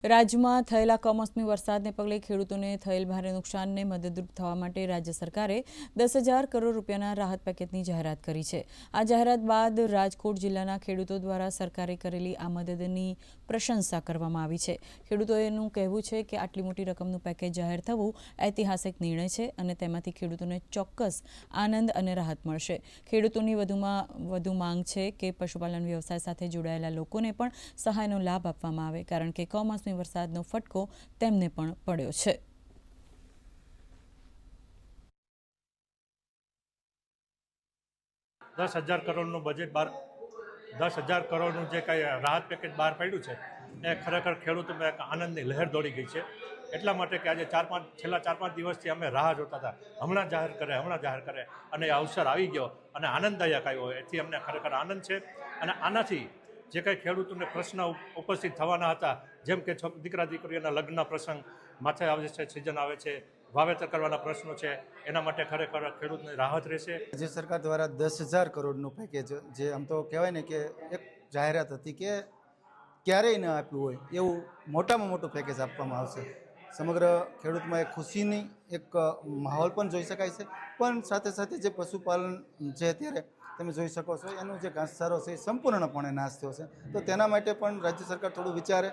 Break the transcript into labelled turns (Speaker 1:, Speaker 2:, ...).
Speaker 1: રાજ્યમાં થયેલા કમોસમી વરસાદને પગલે ખેડૂતોને થયેલ ભારે નુકસાનને મદદરૂપ થવા માટે રાજ્ય સરકારે 10,000 કરોડ રૂપિયાના રાહત પેકેજની જાહેરાત કરી છે। આ જાહેરાત બાદ રાજકોટ જિલ્લાના ખેડૂતો દ્વારા સરકારે કરેલી આ મદદની પ્રશંસા કરવામાં આવી છે। ખેડૂતોનું કહેવું છે કે આટલી મોટી રકમનું પેકેજ જાહેર થવું ઐતિહાસિક નિર્ણય છે અને તેમાંથી ખેડૂતોને ચોક્કસ આનંદ અને રાહત મળશે। ખેડૂતોની વધુ માંગ છે કે પશુપાલન વ્યવસાય સાથે જોડાયેલા લોકોને પણ સહાયનો લાભ આપવામાં આવે, કારણ કે કમોસમી વરસાદનો ફટકો તેમને પણ પડ્યો છે।
Speaker 2: 10,000 કરોડનું બજેટ 10,000 કરોડનું જે કંઈ રાહત પેકેજ બહાર પાડ્યું છે એ ખરેખર ખેડૂતોમાં એક આનંદની લહેર દોડી ગઈ છે। એટલા માટે કે આજે છેલ્લા 4-5 દિવસથી અમે રાહ જોતા હતા, હમણાં જાહેર કરે અને એ અવસર આવી ગયો અને આનંદદાયક આવ્યો, એથી અમને ખરેખર આનંદ છે। અને આનાથી જે કંઈ ખેડૂતોને પ્રશ્ન ઉપસ્થિત થવાના હતા, જેમ કે દીકરા દીકરીઓના લગ્ન પ્રસંગ માથે આવે છે, સિઝન આવે છે, વાવેતર કરવાના પ્રશ્નો છે, એના માટે ખરેખર ખેડૂતને રાહત રહેશે।
Speaker 3: રાજ્ય સરકાર દ્વારા 10,000 કરોડનું પેકેજ, જે આમ તો કહેવાય ને કે એક જાહેરાત હતી કે ક્યારેય ન આપ્યું હોય એવું મોટામાં મોટું પેકેજ આપવામાં આવશે। સમગ્ર ખેડૂતમાં એક ખુશીની એક માહોલ પણ જોઈ શકાય છે, પણ સાથે સાથે જે પશુપાલન છે અત્યારે તમે જોઈ શકો છો એનું જે ઘાસચારો છે એ સંપૂર્ણપણે નાશ થયો છે, તો તેના માટે પણ રાજ્ય સરકાર થોડું વિચારે